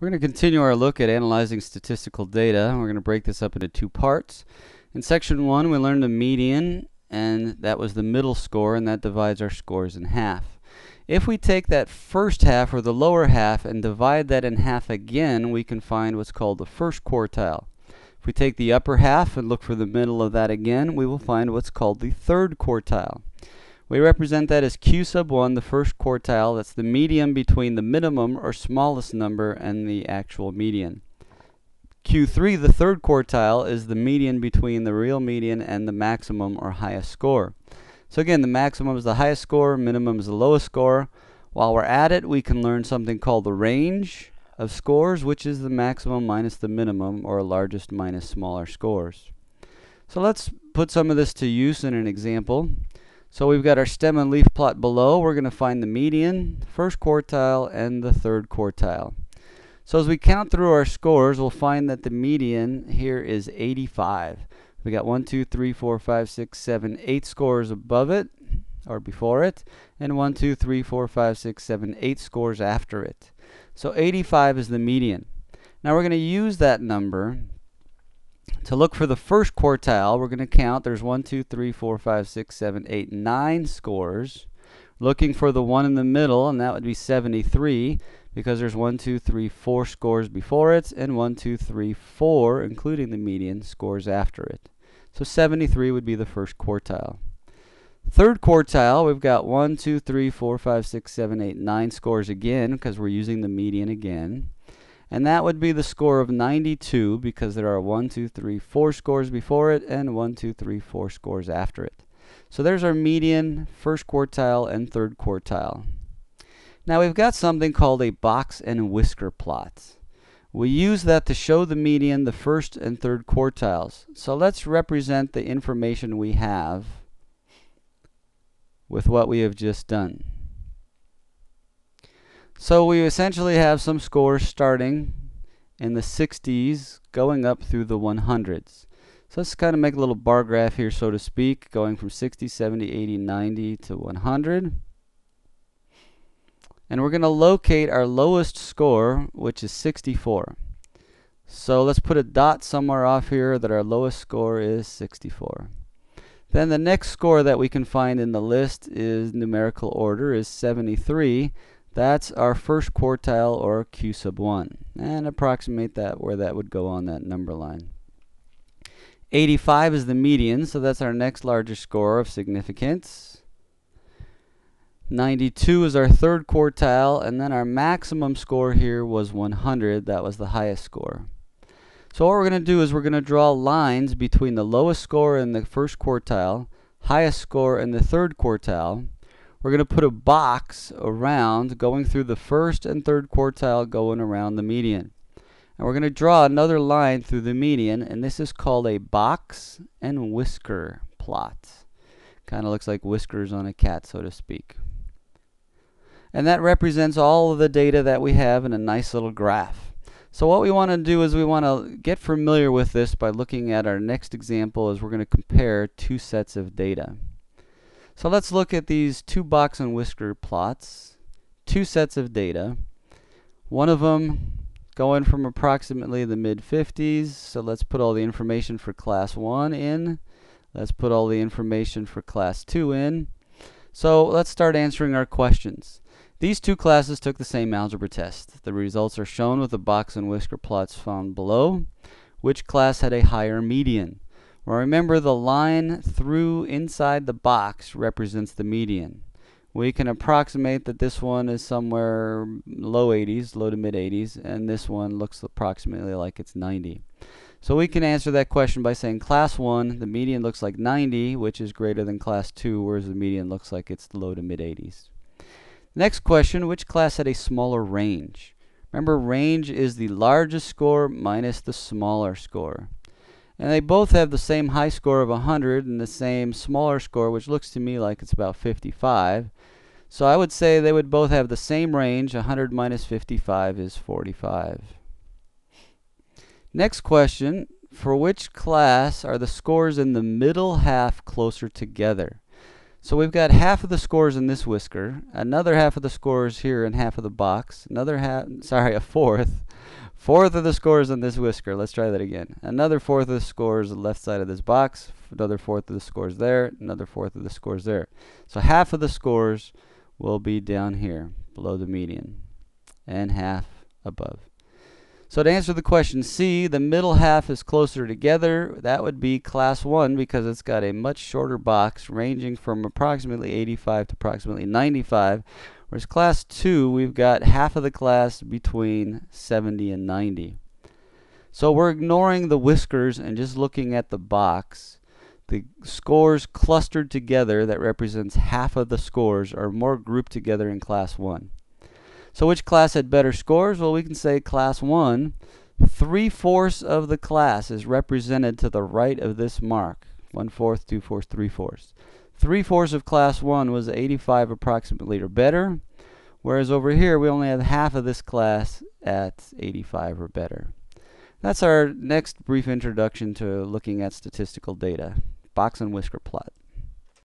We're going to continue our look at analyzing statistical data. We're going to break this up into two parts. In section 1, we learned the median, and that was the middle score, and that divides our scores in half. If we take that first half, or the lower half, and divide that in half again, we can find what's called the first quartile. If we take the upper half and look for the middle of that again, we will find what's called the third quartile. We represent that as Q sub 1, the first quartile. That's the median between the minimum or smallest number and the actual median. Q3, the third quartile, is the median between the real median and the maximum or highest score. So again, the maximum is the highest score, minimum is the lowest score. While we're at it, we can learn something called the range of scores, which is the maximum minus the minimum, or largest minus smaller scores. So let's put some of this to use in an example. So we've got our stem and leaf plot below. We're going to find the median, first quartile, and the third quartile. So as we count through our scores, we'll find that the median here is 85. We got 1, 2, 3, 4, 5, 6, 7, 8 scores above it, or before it, and 1, 2, 3, 4, 5, 6, 7, 8 scores after it. So 85 is the median. Now we're going to use that number to look for the first quartile. We're going to count. There's 1, 2, 3, 4, 5, 6, 7, 8, 9 scores. Looking for the one in the middle, and that would be 73, because there's 1, 2, 3, 4 scores before it, and 1, 2, 3, 4, including the median, scores after it. So 73 would be the first quartile. Third quartile, we've got 1, 2, 3, 4, 5, 6, 7, 8, 9 scores again, because we're using the median again. And that would be the score of 92, because there are 1, 2, 3, 4 scores before it, and 1, 2, 3, 4 scores after it. So there's our median, first quartile, and third quartile. Now we've got something called a box and whisker plot. We use that to show the median, the first and third quartiles. So let's represent the information we have with what we have just done. So we essentially have some scores starting in the 60s going up through the 100s. So let's kind of make a little bar graph here, so to speak, going from 60, 70, 80, 90 to 100. And we're going to locate our lowest score, which is 64. So let's put a dot somewhere off here that our lowest score is 64. Then the next score that we can find in the list is numerical order is 73. That's our first quartile, or Q sub 1. And approximate that where that would go on that number line. 85 is the median, so that's our next largest score of significance. 92 is our third quartile, and then our maximum score here was 100. That was the highest score. So what we're going to do is we're going to draw lines between the lowest score in the first quartile, highest score in the third quartile. We're going to put a box around, going through the first and third quartile, going around the median. And we're going to draw another line through the median, and this is called a box and whisker plot. Kind of looks like whiskers on a cat, so to speak. And that represents all of the data that we have in a nice little graph. So what we want to do is we want to get familiar with this by looking at our next example, as we're going to compare two sets of data. So let's look at these two box and whisker plots, two sets of data. One of them going from approximately the mid-50s. So let's put all the information for class 1 in. Let's put all the information for class 2 in. So let's start answering our questions. These two classes took the same algebra test. The results are shown with the box and whisker plots found below. Which class had a higher median? Well, remember, the line through inside the box represents the median. We can approximate that this one is somewhere low 80s, low to mid 80s, and this one looks approximately like it's 90. So we can answer that question by saying class 1, the median looks like 90, which is greater than class 2, whereas the median looks like it's low to mid 80s. Next question, which class had a smaller range? Remember, range is the largest score minus the smaller score. And they both have the same high score of 100 and the same smaller score, which looks to me like it's about 55. So I would say they would both have the same range. 100 minus 55 is 45. Next question, for which class are the scores in the middle half closer together? So we've got half of the scores in this whisker, another half of the scores here in half of the box, another half, sorry, a fourth of the scores in this whisker. Let's try that again. Another fourth of the scores on the left side of this box, another fourth of the scores there, another fourth of the scores there. So half of the scores will be down here below the median and half above. So to answer the question C, the middle half is closer together. That would be class 1 because it's got a much shorter box ranging from approximately 85 to approximately 95. Whereas class 2, we've got half of the class between 70 and 90. So we're ignoring the whiskers and just looking at the box. The scores clustered together, that represents half of the scores, are more grouped together in class 1. So which class had better scores? Well, we can say class 1, 3/4 of the class is represented to the right of this mark. 1/4, 2/4, 3/4. 3/4 of class 1 was 85 approximately or better, whereas over here we only have half of this class at 85 or better. That's our next brief introduction to looking at statistical data, box and whisker plot.